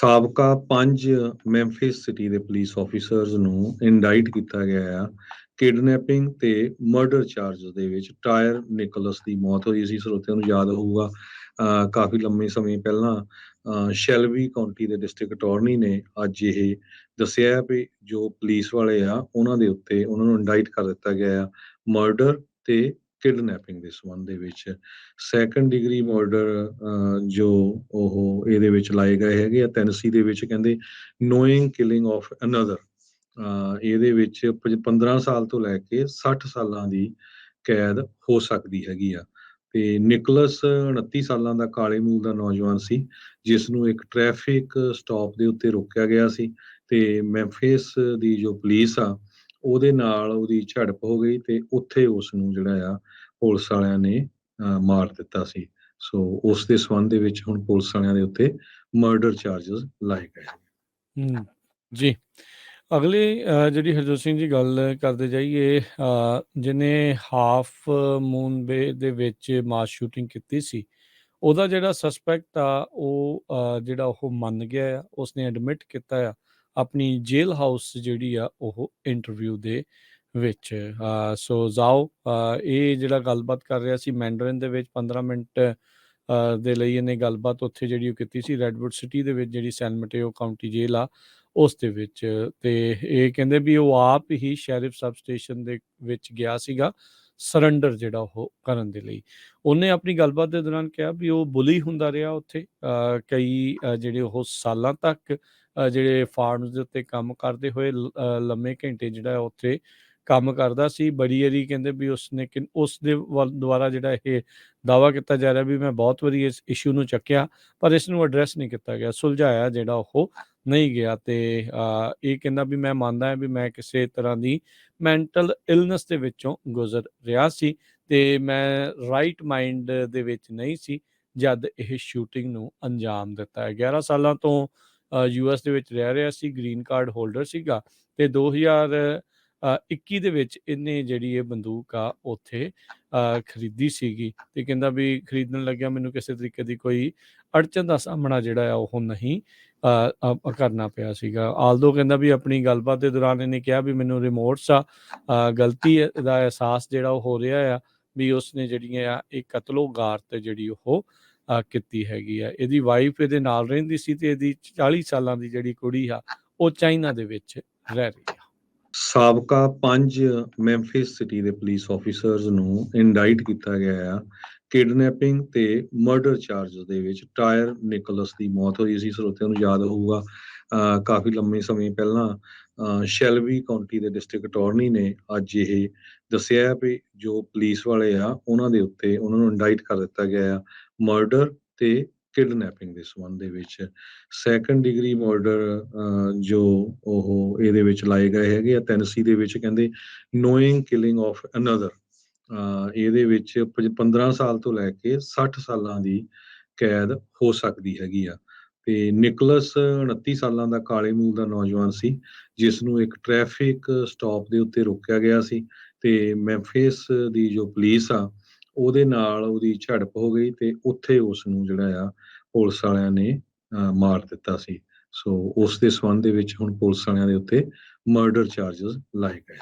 ਸਾਬਕਾ 5 ਮੈਂਫਿਸ ਸਿਟੀ ਦੇ police officers ਨੂੰ ਇੰਡਾਈਟ ਕੀਤਾ ਗਿਆ ਆ ਕਿਡਨੈਪਿੰਗ ਤੇ ਮਰਡਰ ਚਾਰਜਸ ਦੇ ਵਿੱਚ। ਟਾਇਰ ਨਿਕੋਲਸ ਦੀ ਮੌਤ ਹੋਈ ਸੀ, ਸਰੋਤਿਆਂ ਨੂੰ ਯਾਦ ਹੋਊਗਾ। ਕਾਫੀ ਲੰਮੇ ਸਮੇਂ ਪਹਿਲਾਂ ਸ਼ੈਲਬੀ ਕਾਉਂਟੀ ਦੇ ਡਿਸਟ੍ਰਿਕਟ ਅਟਾਰਨੀ ਨੇ ਅੱਜ ਇਹ ਦੱਸਿਆ ਵੀ ਜੋ ਪੁਲਿਸ ਵਾਲੇ ਆ ਉਹਨਾਂ ਦੇ ਉੱਤੇ ਉਹਨਾਂ ਨੂੰ ਇੰਡਾਈਟ ਕਰ ਦਿੱਤਾ ਗਿਆ ਆ ਮਰਡਰ ਤੇ ਕਿਡਨੈਪਿੰਗ ਦੇ ਸੰਬੰਧ ਦੇ ਵਿੱਚ। ਸੈਕੰਡ ਡਿਗਰੀ ਮਰਡਰ ਜੋ ਉਹ ਇਹਦੇ ਵਿੱਚ ਲਾਏ ਗਏ ਹੈਗੇ ਆ ਟੈਨਸੀ ਦੇ ਵਿੱਚ, ਕਹਿੰਦੇ ਨੋਇੰਗ ਕਿਲਿੰਗ ਆਫ ਅਨਦਰ। ਇਹਦੇ ਵਿੱਚ 15 ਸਾਲ ਤੋਂ ਲੈ ਕੇ 60 ਸਾਲਾਂ ਦੀ ਕੈਦ ਹੋ ਸਕਦੀ ਹੈਗੀ ਆ। ਤੇ ਨਿਕਲਸ 29 ਸਾਲਾਂ ਦਾ ਕਾਲੇ ਮੂਲ ਦਾ ਨੌਜਵਾਨ ਸੀ, ਜਿਸ ਨੂੰ ਇੱਕ ਟ੍ਰੈਫਿਕ ਸਟਾਪ ਦੇ ਉੱਤੇ ਰੋਕਿਆ ਗਿਆ ਸੀ ਤੇ ਮੈਂਫਿਸ ਦੀ ਜੋ ਪੁਲਿਸ ਆ ਉਹਦੇ ਨਾਲ ਉਹਦੀ ਝੜਪ ਹੋ ਗਈ ਤੇ ਉੱਥੇ ਉਸ ਨੂੰ ਜਿਹੜਾ ਆ ਪੁਲਿਸ ਵਾਲਿਆਂ ਨੇ ਮਾਰ ਦਿੱਤਾ ਸੀ। ਸੋ ਉਸ ਦੇ ਸੰਬੰਧ ਦੇ ਵਿੱਚ ਹੁਣ ਪੁਲਿਸ ਵਾਲਿਆਂ ਦੇ ਉੱਤੇ ਮਰਡਰ ਚਾਰਜਸ ਲਾਏ ਗਏ। ਜੀ, ਅਗਲੀ ਜਿਹੜੀ ਹਰਜੋਤ ਸਿੰਘ ਜੀ ਗੱਲ ਕਰਦੇ ਜਾਈਏ, ਜਿਹਨੇ ਹਾਫ ਮੂਨ ਬੇ ਦੇ ਵਿੱਚ ਮਾਸ ਸ਼ੂਟਿੰਗ ਕੀਤੀ ਸੀ, ਉਹਦਾ ਜਿਹੜਾ ਸਸਪੈਕਟ ਆ ਉਹ ਜਿਹੜਾ ਉਹ ਮੰਨ ਗਿਆ ਆ, ਉਸਨੇ ਐਡਮਿਟ ਕੀਤਾ ਆ ਆਪਣੀ ਜੇਲ੍ਹ ਹਾਊਸ ਜਿਹੜੀ ਆ ਉਹ ਇੰਟਰਵਿਊ ਦੇ ਵਿੱਚ। ਸੋ ਜਾਓ, ਇਹ ਜਿਹੜਾ ਗੱਲਬਾਤ ਕਰ ਰਿਹਾ ਸੀ ਮੈਂਡਰਿਨ ਦੇ ਵਿੱਚ 15 ਮਿੰਟ ਦੇ ਲਈ ਇਹਨੇ ਗੱਲਬਾਤ ਉੱਥੇ ਜਿਹੜੀ ਉਹ ਕੀਤੀ ਸੀ ਰੈਡਵੁੱਡ ਸਿਟੀ ਦੇ ਵਿੱਚ, ਜਿਹੜੀ ਸੈਨ ਮਟੇਓ ਕਾਉਂਟੀ ਜੇਲ੍ਹ ਆ ਉਸ ਦੇ ਵਿੱਚ। ਤੇ ਇਹ ਕਹਿੰਦੇ ਵੀ ਉਹ ਆਪ ਹੀ ਸ਼ੈਰਿਫ ਸਬ ਸਟੇਸ਼ਨ ਦੇ ਵਿੱਚ ਗਿਆ ਸੀਗਾ ਸਰੈਂਡਰ ਜਿਹੜਾ ਉਹ ਕਰਨ ਦੇ ਲਈ। ਉਹਨੇ ਆਪਣੀ ਗੱਲਬਾਤ ਦੇ ਦੌਰਾਨ ਕਿਹਾ ਵੀ ਉਹ ਬੁਲੀ ਹੁੰਦਾ ਰਿਹਾ ਉੱਥੇ ਕਈ ਜਿਹੜੇ ਉਹ ਸਾਲਾਂ ਤੱਕ ਜਿਹੜੇ ਫਾਰਮਸ ਦੇ ਉੱਤੇ ਕੰਮ ਕਰਦੇ ਹੋਏ ਲੰਮੇ ਘੰਟੇ ਜਿਹੜਾ ਉੱਥੇ ਕੰਮ ਕਰਦਾ ਸੀ। ਬੜੀ ਵਾਰੀ ਕਹਿੰਦੇ ਵੀ ਉਸਨੇ ਉਸ ਦੇ ਦੁਆਰਾ ਜਿਹੜਾ ਇਹ ਦਾਅਵਾ ਕੀਤਾ ਜਾ ਰਿਹਾ ਵੀ ਮੈਂ ਬਹੁਤ ਵਾਰੀ ਇਸ ਇਸ਼ੂ ਨੂੰ ਚੱਕਿਆ, ਪਰ ਇਸ ਨੂੰ ਐਡਰੈਸ ਨਹੀਂ ਕੀਤਾ ਗਿਆ, ਸੁਲਝਾਇਆ ਜਿਹੜਾ ਉਹ ਨਹੀਂ ਗਿਆ। ਤੇ ਇਹ ਕਹਿੰਦਾ ਵੀ ਮੈਂ ਮੰਨਦਾ ਹਾਂ ਵੀ ਮੈਂ ਕਿਸੇ ਤਰ੍ਹਾਂ ਦੀ ਮੈਂਟਲ ਇਲਨੈਸ ਦੇ ਵਿੱਚੋਂ ਗੁਜ਼ਰ ਰਿਹਾ ਸੀ ਤੇ ਮੈਂ ਰਾਈਟ ਮਾਈਂਡ ਦੇ ਵਿੱਚ ਨਹੀਂ ਸੀ ਜਦ ਇਹ ਸ਼ੂਟਿੰਗ ਨੂੰ ਅੰਜਾਮ ਦਿੱਤਾ ਹੈ। 11 ਸਾਲਾਂ ਤੋਂ US ਦੇ ਵਿੱਚ ਰਹਿ ਰਿਹਾ ਸੀ, ਗ੍ਰੀਨ ਕਾਰਡ ਹੋਲਡਰ ਸੀਗਾ ਤੇ 2021 ਦੇ ਵਿੱਚ ਇਹਨੇ ਜਿਹੜੀ ਇਹ ਬੰਦੂਕ ਆ ਉੱਥੇ ਖਰੀਦੀ ਸੀਗੀ। ਤੇ ਕਹਿੰਦਾ ਵੀ ਖਰੀਦਣ ਲੱਗਿਆ ਮੈਨੂੰ ਕਿਸੇ ਤਰੀਕੇ ਦੀ ਕੋਈ ਅੜਚਨ ਦਾ ਸਾਹਮਣਾ ਜਿਹੜਾ ਆ ਉਹ ਨਹੀਂ ਕਰਨਾ ਪਿਆ ਸੀਗਾ। ਆਲਦੋ ਕਹਿੰਦਾ ਵੀ ਆਪਣੀ ਗੱਲਬਾਤ ਦੇ ਦੌਰਾਨ ਇਹਨੇ ਕਿਹਾ ਵੀ ਮੈਨੂੰ ਰਿਮੋਟਸ ਆ, ਗਲਤੀ ਦਾ ਅਹਿਸਾਸ ਜਿਹੜਾ ਉਹ ਹੋ ਰਿਹਾ ਆ ਵੀ ਉਸਨੇ ਜਿਹੜੀਆਂ ਆ ਇਹ ਕਤਲੋ ਗਾਰਤ ਜਿਹੜੀ ਉਹ ਕੀਤੀ ਹੈਗੀ ਆ। ਇਹਦੀ ਵਾਈਫ ਇਹਦੇ ਨਾਲ ਰਹਿੰਦੀ ਸੀ ਤੇ ਇਹਦੀ 40 ਸਾਲਾਂ ਦੀ ਜਿਹੜੀ ਕੁੜੀ ਆ ਉਹ ਚਾਈਨਾ ਦੇ ਵਿੱਚ ਰਹਿ ਰਹੀ ਆ। ਸਾਬਕਾ 5 ਮੈਂਫਿਸ ਸਿਟੀ ਦੇ ਪੁਲਿਸ ਆਫੀਸਰਸ ਨੂੰ ਇੰਡਾਈਟ ਕੀਤਾ ਗਿਆ ਆ ਕਿਡਨੈਪਿੰਗ ਤੇ ਮਰਡਰ ਚਾਰਜਸ ਦੇ ਵਿੱਚ। ਟਾਇਰ ਨਿਕੋਲਸ ਦੀ ਮੌਤ ਹੋਈ ਸੀ, ਸਰੋਤਿਆਂ ਨੂੰ ਯਾਦ ਹੋਊਗਾ। ਕਾਫੀ ਲੰਮੇ ਸਮੇਂ ਪਹਿਲਾਂ ਸ਼ੈਲਬੀ ਕਾਉਂਟੀ ਦੇ ਡਿਸਟ੍ਰਿਕਟ ਅਟਾਰਨੀ ਨੇ ਅੱਜ ਇਹ ਦੱਸਿਆ ਵੀ ਜੋ ਪੁਲਿਸ ਵਾਲੇ ਆ ਉਹਨਾਂ ਦੇ ਉੱਤੇ ਉਹਨਾਂ ਨੂੰ ਇੰਡਾਈਟ ਕਰ ਦਿੱਤਾ ਗਿਆ ਆ ਮਰਡਰ ਤੇ ਕਿਡਨੈਪਿੰਗ ਦੇ ਸੰਬੰਧ ਦੇ ਵਿੱਚ। ਸੈਕੰਡ ਡਿਗਰੀ ਮਰਡਰ ਜੋ ਉਹ ਇਹਦੇ ਵਿੱਚ ਲਾਏ ਗਏ ਹੈਗੇ ਆ ਟੈਨਸੀ ਦੇ ਵਿੱਚ, ਕਹਿੰਦੇ ਨੋਇੰਗ ਕਿਲਿੰਗ ਆਫ ਅਨਦਰ। ਇਹਦੇ ਵਿੱਚ 15 ਸਾਲ ਤੋਂ ਲੈ ਕੇ 60 ਸਾਲਾਂ ਦੀ ਕੈਦ ਹੋ ਸਕਦੀ ਹੈਗੀ ਆ। ਤੇ ਨਿਕਲਸ 29 ਸਾਲਾਂ ਦਾ ਕਾਲੇ ਮੂਲ ਦਾ ਨੌਜਵਾਨ ਸੀ, ਜਿਸ ਨੂੰ ਇੱਕ ਟ੍ਰੈਫਿਕ ਸਟਾਪ ਦੇ ਉੱਤੇ ਰੋਕਿਆ ਗਿਆ ਸੀ ਤੇ ਮੈਂਫਿਸ ਦੀ ਜੋ ਪੁਲਿਸ ਆ ਉਹਦੇ ਨਾਲ ਉਹਦੀ ਝੜਪ ਹੋ ਗਈ ਤੇ ਉੱਥੇ ਉਸ ਨੂੰ ਜਿਹੜਾ ਆ ਪੁਲਿਸ ਵਾਲਿਆਂ ਨੇ ਮਾਰ ਦਿੱਤਾ ਸੀ। ਸੋ ਉਸ ਦੇ ਸੰਬੰਧ ਦੇ ਵਿੱਚ ਹੁਣ ਪੁਲਿਸ ਵਾਲਿਆਂ ਦੇ ਉੱਤੇ ਮਰਡਰ ਚਾਰਜਸ ਲਾਏ ਗਏ।